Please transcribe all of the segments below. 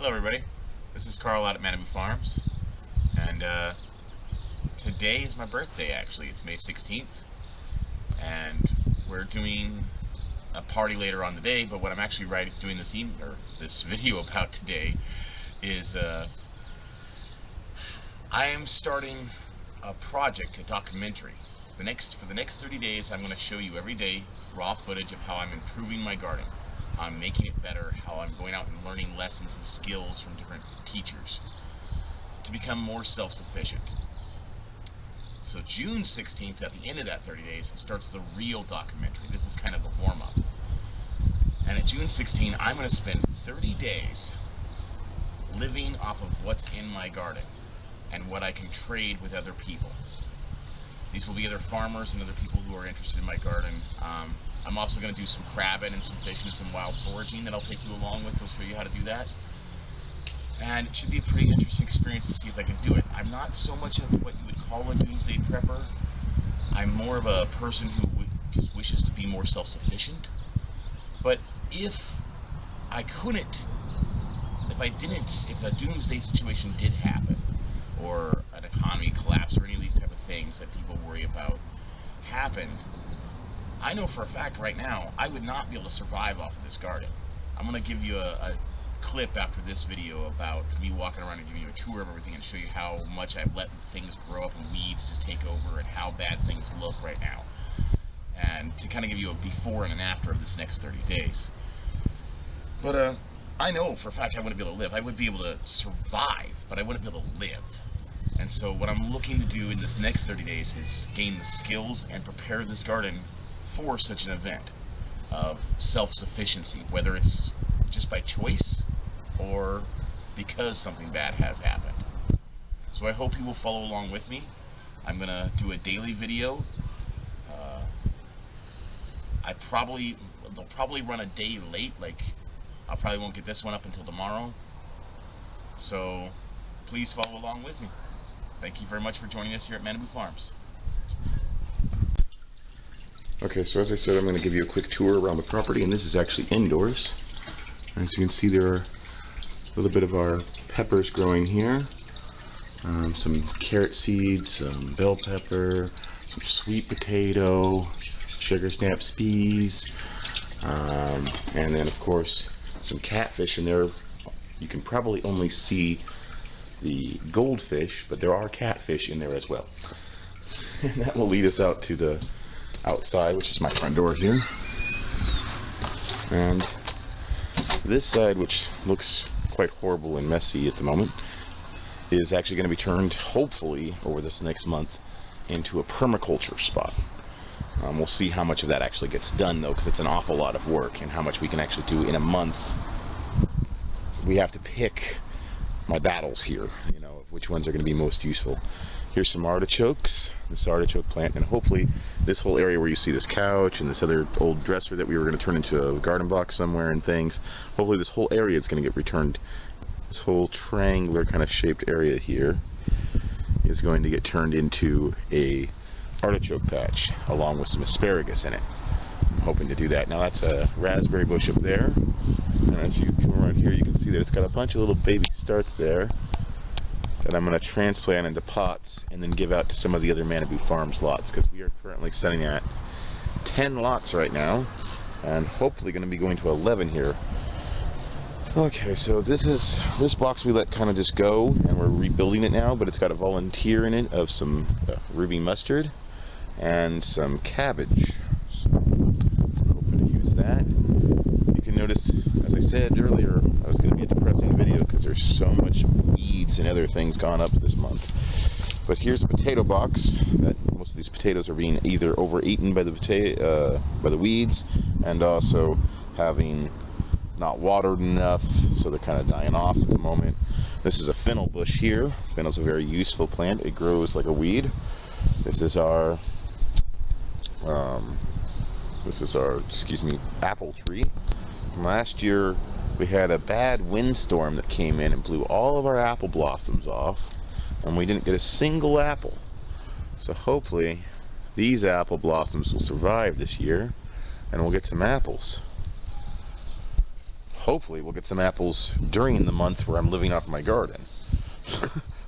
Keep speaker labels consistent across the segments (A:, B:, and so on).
A: Hello everybody, this is Carl out at Malibu Farms, and today is my birthday actually. It's May 16th, and we're doing a party later on the day, but what I'm actually doing this video about today is I am starting a project, a documentary. For the next 30 days I'm going to show you every day raw footage of how I'm improving my garden. I'm making it better, how I'm going out and learning lessons and skills from different teachers to become more self-sufficient. So June 16th, at the end of that 30 days, starts the real documentary. This is kind of the warm-up. And at June 16th, I'm going to spend 30 days living off of what's in my garden and what I can trade with other people. These will be other farmers and other people who are interested in my garden. I'm also going to do some crabbing and some fishing and some wild foraging that I'll take you along with to show you how to do that. And it should be a pretty interesting experience to see if I can do it. I'm not so much of what you would call a doomsday prepper. I'm more of a person who just wishes to be more self-sufficient. But if a doomsday situation did happen, or an economy collapse, or any of these type of things that people worry about happened, I know for a fact right now I would not be able to survive off of this garden. I'm going to give you a clip after this video about me walking around and giving you a tour of everything and show you how much I've let things grow up and weeds just take over and how bad things look right now, and to kind of give you a before and an after of this next 30 days. But I know for a fact I wouldn't be able to live. I would be able to survive, but I wouldn't be able to live. And so what I'm looking to do in this next 30 days is gain the skills and prepare this garden for such an event of self-sufficiency, whether it's just by choice or because something bad has happened. So I hope you will follow along with me. I'm gonna do a daily video. They'll probably run a day late, like I probably won't get this one up until tomorrow. So please follow along with me. Thank you very much for joining us here at Malibu Farms.
B: Okay, so as I said, I'm going to give you a quick tour around the property, and this is actually indoors. As you can see, there are a little bit of our peppers growing here. Some carrot seeds, some bell pepper, some sweet potato, sugar snap peas, and then of course some catfish in there. You can probably only see the goldfish, but there are catfish in there as well. And that will lead us out to the outside, which is my front door here. And this side, which looks quite horrible and messy at the moment, is actually going to be turned, hopefully over this next month, into a permaculture spot. We'll see how much of that actually gets done though, because it's an awful lot of work, and how much we can actually do in a month. We have to pick my battles here, you know, which ones are going to be most useful. Here's some artichokes, this artichoke plant, and hopefully this whole area where you see this couch and this other old dresser that we were going to turn into a garden box somewhere and things, hopefully this whole area is going to get returned. This whole triangular kind of shaped area here is going to get turned into a artichoke patch along with some asparagus in it. I'm hoping to do that. Now that's a raspberry bush up there, and as you come around here you can see that it's got a bunch of little baby starts there that I'm going to transplant into pots and then give out to some of the other Malibu Farms lots, because we are currently sitting at 10 lots right now and hopefully going to be going to 11 here. Okay, so this box we let kind of just go, and we're rebuilding it now, but it's got a volunteer in it of some ruby mustard and some cabbage. So hoping to use that. You can notice, as I said earlier, I was going to be a depressing video because there's so much weeds and other things gone up this month. But here's a potato box that most of these potatoes are being either overeaten by the weeds, and also having not watered enough, so they're kind of dying off at the moment. This is a fennel bush here. Fennel's a very useful plant. It grows like a weed. This is our apple tree. Last year we had a bad windstorm that came in and blew all of our apple blossoms off, and we didn't get a single apple. So hopefully these apple blossoms will survive this year and we'll get some apples. hopefully we'll get some apples during the month where I'm living off my garden.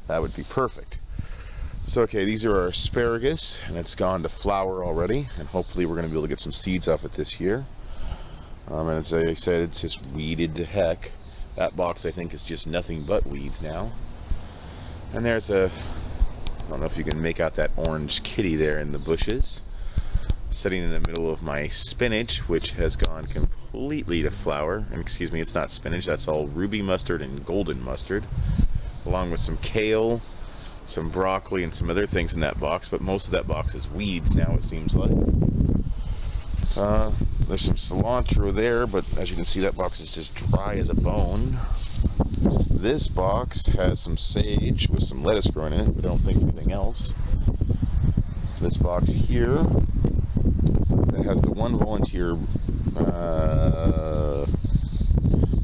B: That would be perfect. So okay, these are our asparagus, and it's gone to flower already, and hopefully we're going to be able to get some seeds off it this year. And as I said, it's just weeded to heck. That box I think is just nothing but weeds now. And there's I don't know if you can make out that orange kitty there in the bushes, sitting in the middle of my spinach, which has gone completely to flower. And excuse me, it's not spinach, that's all ruby mustard and golden mustard, along with some kale, some broccoli, and some other things in that box, but most of that box is weeds now, it seems like. There's some cilantro there, but as you can see, that box is just dry as a bone. This box has some sage with some lettuce growing in it, but I don't think anything else. This box here, that has the one volunteer,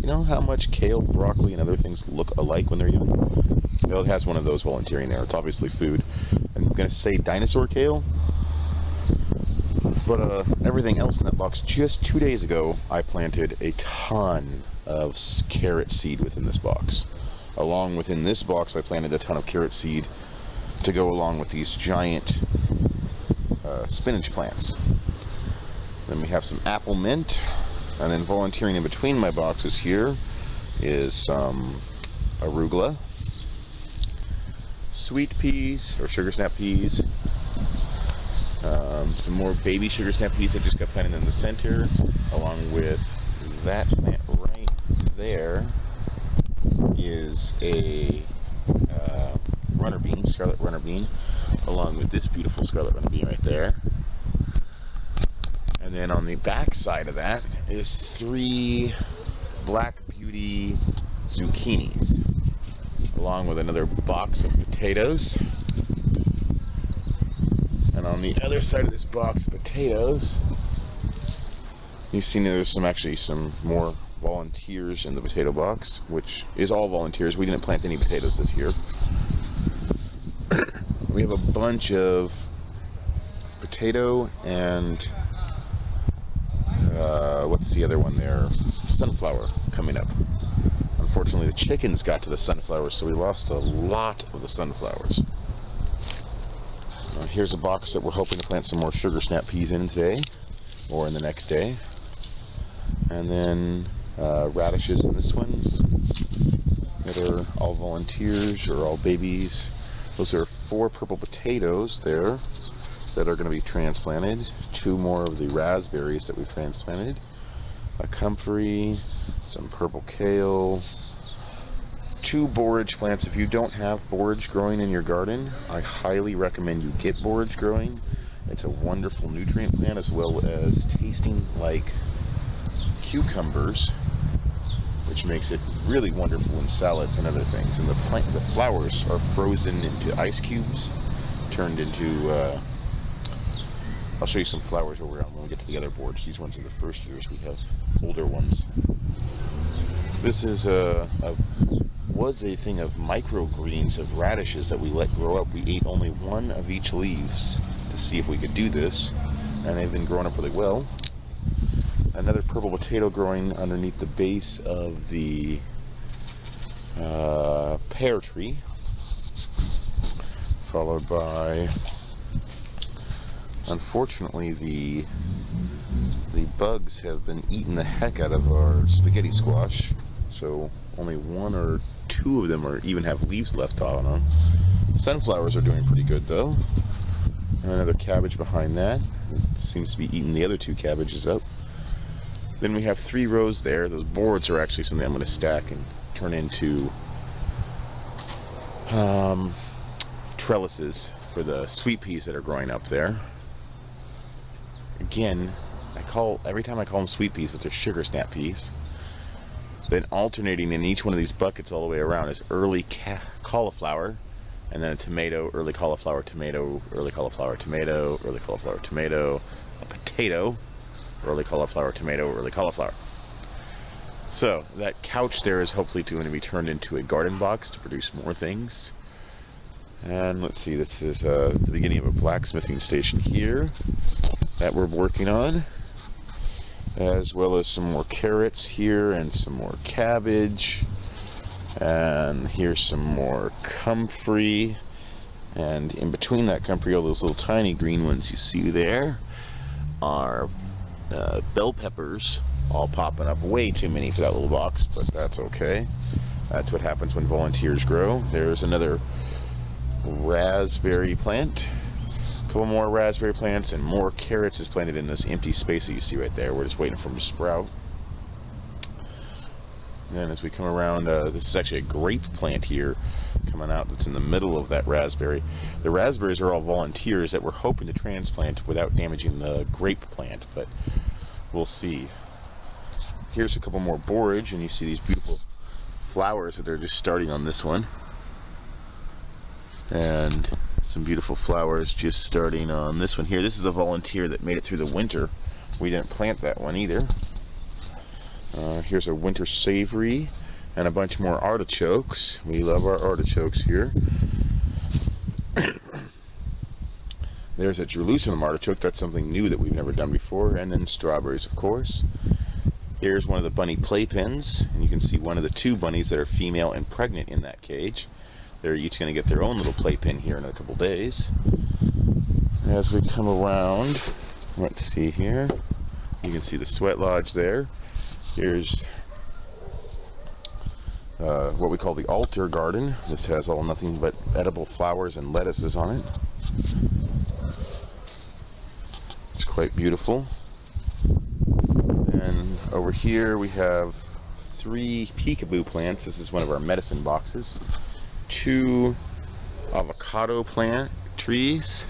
B: you know how much kale, broccoli, and other things look alike when they're young? Well, it has one of those volunteering there. It's obviously food. I'm going to say dinosaur kale, but everything else in that box, just 2 days ago, I planted a ton of carrot seed within this box. Along within this box, I planted a ton of carrot seed to go along with these giant spinach plants. Then we have some apple mint, and then volunteering in between my boxes here is some arugula, sweet peas or sugar snap peas, some more baby sugar snap peas that just got planted in the center, along with that plant right there is a runner bean, scarlet runner bean, along with this beautiful scarlet runner bean right there. And then on the back side of that is 3 Black Beauty zucchinis, along with another box of potatoes. And on the other side of this box of potatoes, you've seen there's some more volunteers in the potato box, which is all volunteers. We didn't plant any potatoes this year. We have a bunch of potato and what's the other one there? Sunflower coming up. Unfortunately, the chickens got to the sunflowers, so we lost a lot of the sunflowers. Here's a box that we're hoping to plant some more sugar snap peas in today, or in the next day. And then radishes in this one that are all volunteers or all babies. Those are 4 purple potatoes there that are going to be transplanted. 2 more of the raspberries that we transplanted. A comfrey, some purple kale, 2 borage plants. If you don't have borage growing in your garden, I highly recommend you get borage growing. It's a wonderful nutrient plant, as well as tasting like cucumbers, which makes it really wonderful in salads and other things. And the flowers are frozen into ice cubes, turned into I'll show you some flowers over when we get to the other boards. These ones are the first years. We have older ones. This is was a thing of microgreens of radishes that we let grow up. We ate only 1 of each leaves to see if we could do this, and they've been growing up really well. Another purple potato growing underneath the base of the pear tree, followed by, unfortunately, the bugs have been eating the heck out of our spaghetti squash, so only 1 or 2 of them even have leaves left on them. Sunflowers are doing pretty good though. And another cabbage behind that. It seems to be eating the other 2 cabbages up. Then we have 3 rows there. Those boards are actually something I'm going to stack and turn into trellises for the sweet peas that are growing up there. Again, every time I call them sweet peas, but they're sugar snap peas. Then alternating in each one of these buckets all the way around is early cauliflower, and then a tomato, early cauliflower, tomato, early cauliflower, tomato, early cauliflower, tomato, a potato, early cauliflower, tomato, early cauliflower. So that couch there is hopefully going to be turned into a garden box to produce more things. And let's see, this is the beginning of a blacksmithing station here that we're working on. as well as some more carrots here and some more cabbage. And here's some more comfrey. And in between that comfrey, all those little tiny green ones you see there are bell peppers, all popping up. Way too many for that little box, but that's okay. That's what happens when volunteers grow. There's another raspberry plant, a couple more raspberry plants, and more carrots is planted in this empty space that you see right there. We're just waiting for them to sprout. And then as we come around, this is actually a grape plant here coming out that's in the middle of that raspberry. The raspberries are all volunteers that we're hoping to transplant without damaging the grape plant, but we'll see. Here's a couple more borage, and you see these beautiful flowers that are just starting on this one. And some beautiful flowers just starting on this one here. This is a volunteer that made it through the winter. We didn't plant that one either. Here's a winter savory and a bunch more artichokes. We love our artichokes here. There's a Jerusalem artichoke. That's something new that we've never done before. And then strawberries, of course. Here's one of the bunny playpens, and you can see one of the two bunnies that are female and pregnant in that cage. They're each going to get their own little playpen here in a couple days. As we come around, let's see here. You can see the sweat lodge there. Here's what we call the altar garden. This has all nothing but edible flowers and lettuces on it. It's quite beautiful. And over here we have 3 peekaboo plants. This is one of our medicine boxes. 2 avocado plant trees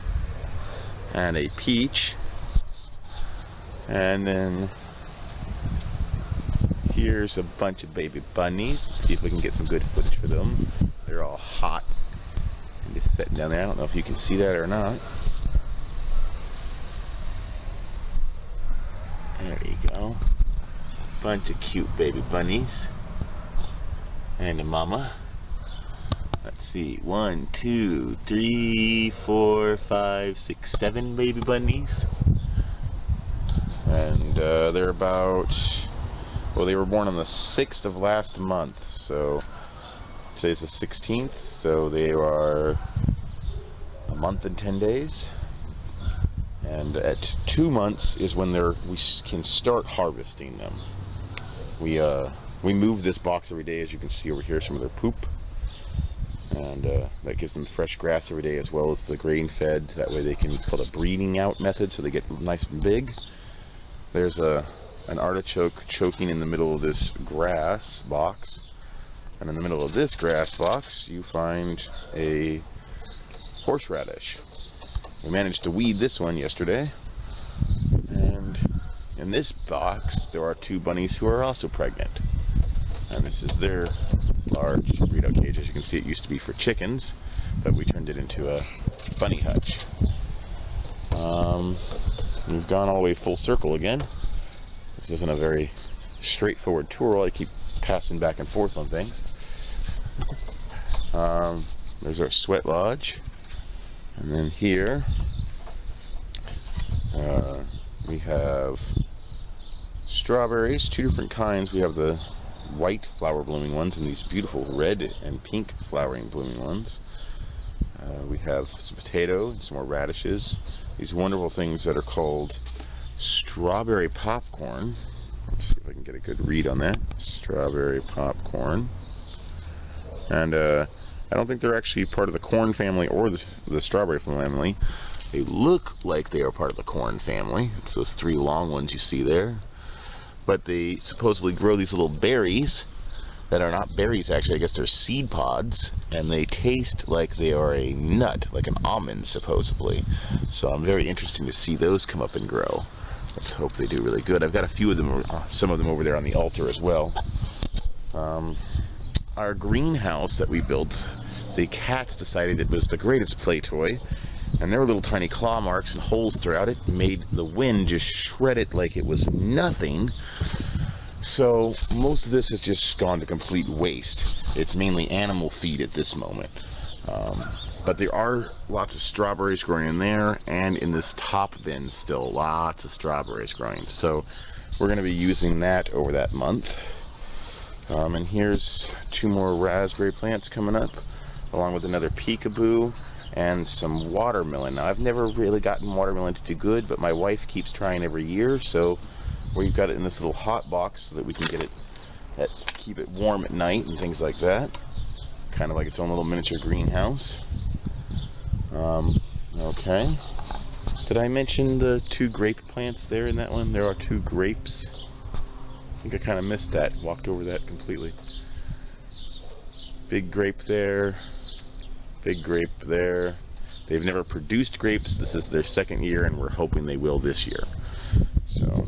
B: and a peach. And then here's a bunch of baby bunnies. Let's see if we can get some good footage for them. They're all hot and just sitting down there. I don't know if you can see that or not. There you go. Bunch of cute baby bunnies. And a mama. Let's see. 1, 2, 3, 4, 5, 6, 7 baby bunnies. And they're about, well, they were born on the 6th of last month, so today's the 16th, so they are a month and 10 days. And at 2 months is when we can start harvesting them. We move this box every day, as you can see over here, some of their poop, and that gives them fresh grass every day, as well as the grain fed. That way they can, it's called a breeding out method, so they get nice and big. There's an artichoke choking in the middle of this grass box, and in the middle of this grass box you find a horseradish. We managed to weed this one yesterday, and in this box there are 2 bunnies who are also pregnant, and this is their large breed-out cage. As you can see, it used to be for chickens, but we turned it into a bunny hutch. We've gone all the way full circle again. This isn't a very straightforward tour. I keep passing back and forth on things. There's our sweat lodge, and then here we have strawberries, 2 different kinds. We have the white flower blooming ones and these beautiful red and pink flowering blooming ones. We have some potato and some more radishes. These wonderful things that are called strawberry popcorn. Let's see if I can get a good read on that. Strawberry popcorn. And I don't think they're actually part of the corn family or the strawberry family. They look like they are part of the corn family. It's those 3 long ones you see there. But they supposedly grow these little berries that are not berries, actually. I guess they're seed pods, and they taste like they are a nut, like an almond, supposedly. So I'm very interested to see those come up and grow. Let's hope they do really good. I've got a few of them, some of them over there on the altar as well. Our greenhouse that we built, the cats decided it was the greatest play toy, and there were little tiny claw marks and holes throughout it, made the wind just shred it like it was nothing. So most of this has just gone to complete waste. It's mainly animal feed at this moment. But there are lots of strawberries growing in there, and in this top bin still lots of strawberries growing. So we're going to be using that over that month. And here's 2 more raspberry plants coming up, along with another peekaboo and some watermelon. Now, I've never really gotten watermelon to do good, but my wife keeps trying every year, so we've got it in this little hot box so that we can get it, keep it warm at night and things like that. Kind of like its own little miniature greenhouse. Okay. Did I mention the 2 grape plants there in that one? There are 2 grapes. I think I kind of missed that, walked over that completely. Big grape there, big grape there. They've never produced grapes. This is their 2nd year, and we're hoping they will this year. So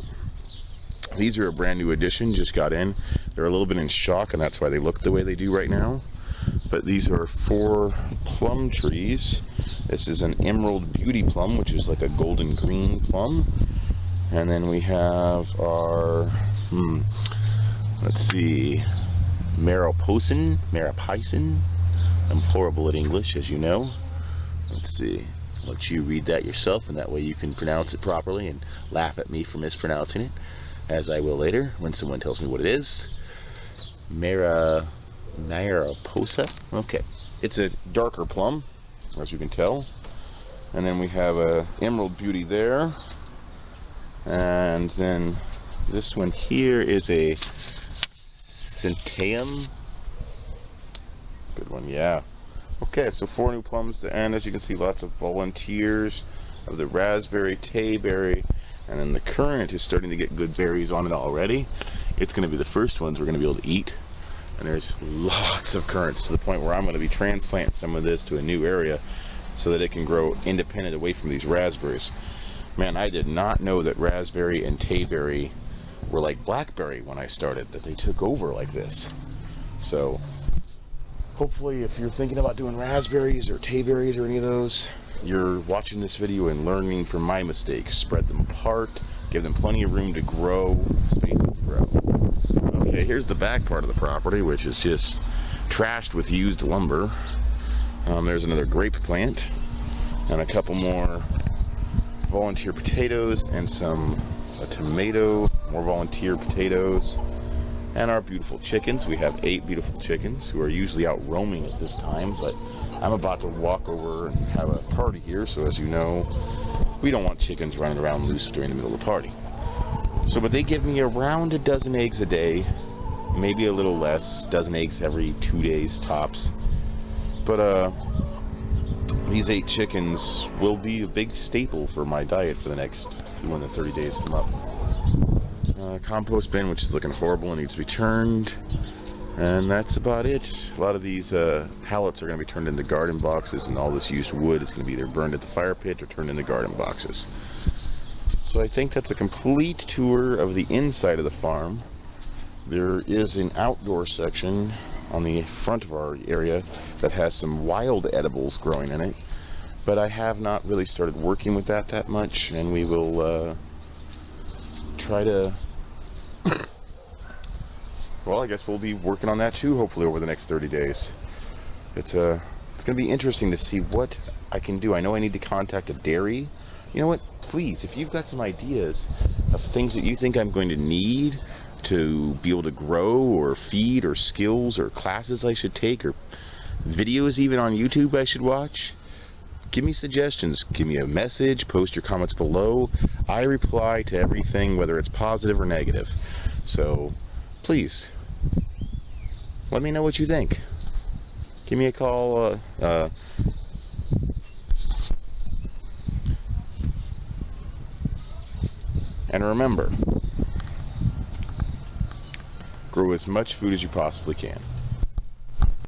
B: these are a brand new addition, just got in. They're a little bit in shock, and that's why they look the way they do right now. But these are 4 plum trees. This is an emerald beauty plum, which is like a golden green plum. And then we have our, let's see, Mariposa. I'm horrible at English, as you know. Let's see. I'll let you read that yourself, and that way you can pronounce it properly and laugh at me for mispronouncing it, as I will later when someone tells me what it is. Mariposa. Okay. It's a darker plum, as you can tell. And then we have a emerald beauty there. And then this one here is a Centennium. Good one, yeah. Okay, so 4 new plums, and as you can see, lots of volunteers of the raspberry, tayberry, and then the currant is starting to get good berries on it already. It's going to be the first ones we're going to be able to eat. And there's lots of currants, to the point where I'm going to be transplanting some of this to a new area so that it can grow independent away from these raspberries. Man, I did not know that raspberry and tayberry were like blackberry when I started, that they took over like this. So hopefully, if you're thinking about doing raspberries or tayberries or any of those, you're watching this video and learning from my mistakes. Spread them apart, give them plenty of room to grow, space to grow. Okay, here's the back part of the property, which is just trashed with used lumber. There's another grape plant and a couple more volunteer potatoes and a tomato, more volunteer potatoes, and our beautiful chickens. We have 8 beautiful chickens who are usually out roaming at this time, but I'm about to walk over and have a party here, so as you know, we don't want chickens running around loose during the middle of the party. So, but they give me around a dozen eggs a day, maybe a little less, dozen eggs every 2 days tops. But these 8 chickens will be a big staple for my diet for the next, when the 30 days come up. Compost bin, which is looking horrible and needs to be turned. And that's about it. A lot of these pallets are going to be turned into garden boxes, and all this used wood is going to be either burned at the fire pit or turned into garden boxes. So I think that's a complete tour of the inside of the farm. There is an outdoor section on the front of our area that has some wild edibles growing in it, but I have not really started working with that much, and we will try to well, I guess we'll be working on that too, hopefully over the next 30 days. It's going to be interesting to see what I can do. I know I need to contact a dairy. You know what, please, if you've got some ideas of things that you think I'm going to need to be able to grow or feed, or skills or classes I should take, or videos even on YouTube I should watch, give me suggestions. Give me a message, post your comments below. I reply to everything, whether it's positive or negative. So please let me know what you think. Give me a call. And remember, grow as much food as you possibly can.